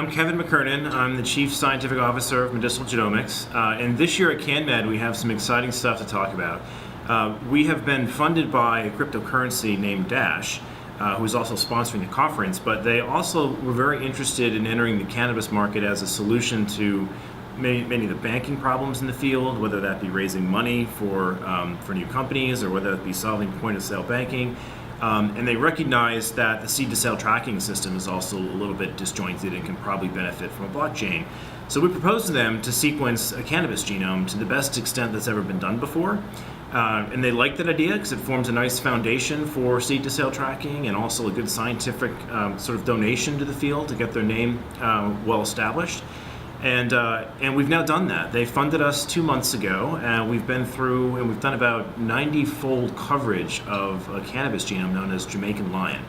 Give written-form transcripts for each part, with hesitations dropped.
I'm Kevin McKernan. I'm the Chief Scientific Officer of Medicinal Genomics. And this year at CannMed, we have some exciting stuff to talk about. We have been funded by a cryptocurrency named DASH, who is also sponsoring the conference, but they also were very interested in entering the cannabis market as a solution to many of the banking problems in the field, whether that be raising money for new companies or whether it be solving point-of-sale banking. And they recognize that the seed-to-sale tracking system is also a little bit disjointed and can probably benefit from a blockchain. So we proposed to them to sequence a cannabis genome to the best extent that's ever been done before. And they liked that idea because it forms a nice foundation for seed-to-sale tracking and also a good scientific sort of donation to the field to get their name well established. And we've now done that. They funded us 2 months ago, and we've been through and we've done about 90-fold coverage of a cannabis genome known as Jamaican lion.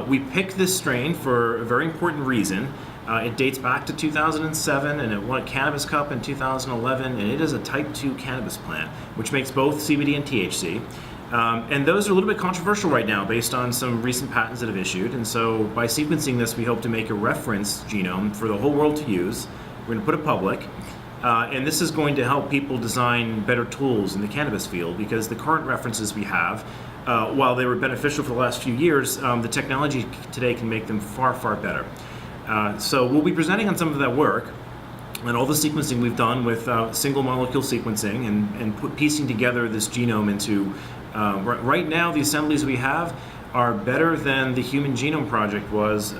We picked this strain for a very important reason. It dates back to 2007, and it won a Cannabis Cup in 2011, and it is a type 2 cannabis plant, which makes both CBD and THC. And those are a little bit controversial right now based on some recent patents that have issued. And so by sequencing this, we hope to make a reference genome for the whole world to use. We're going to put it public, and this is going to help people design better tools in the cannabis field, because the current references we have, while they were beneficial for the last few years, the technology today can make them far, far better. So we'll be presenting on some of that work and all the sequencing we've done with single molecule sequencing and piecing together this genome into, right now the assemblies we have are better than the Human Genome Project was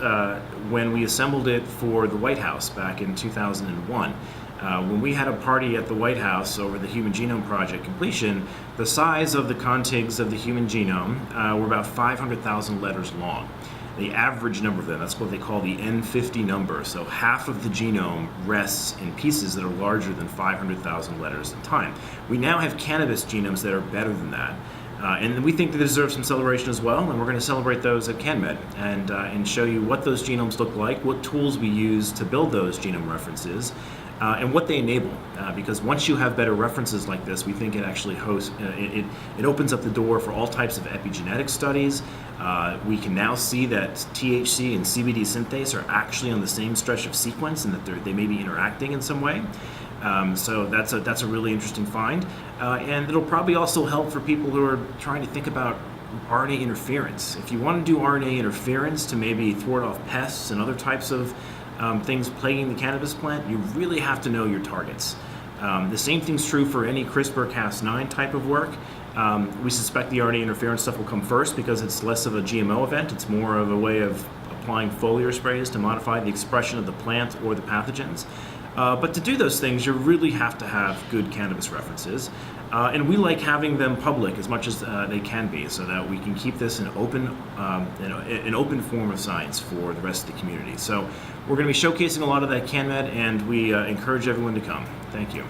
when we assembled it for the White House back in 2001. When we had a party at the White House over the Human Genome Project completion, the size of the contigs of the human genome were about 500,000 letters long. The average number of them, that's what they call the N50 number. So half of the genome rests in pieces that are larger than 500,000 letters in time. We now have cannabis genomes that are better than that. And we think they deserve some celebration as well, and we're going to celebrate those at CannMed and show you what those genomes look like, what tools we use to build those genome references, and what they enable. Because once you have better references like this, we think it actually it opens up the door for all types of epigenetic studies. We can now see that THC and CBD synthase are actually on the same stretch of sequence and that they may be interacting in some way. So that's a really interesting find, and it'll probably also help for people who are trying to think about RNA interference. If you want to do RNA interference to maybe thwart off pests and other types of things plaguing the cannabis plant, you really have to know your targets. The same thing's true for any CRISPR-Cas9 type of work. We suspect the RNA interference stuff will come first because it's less of a GMO event. It's more of a way of applying foliar sprays to modify the expression of the plant or the pathogens. But to do those things, you really have to have good cannabis references. And we like having them public as much as they can be, so that we can keep this an open form of science for the rest of the community. So we're going to be showcasing a lot of that at CannMed, and we encourage everyone to come. Thank you.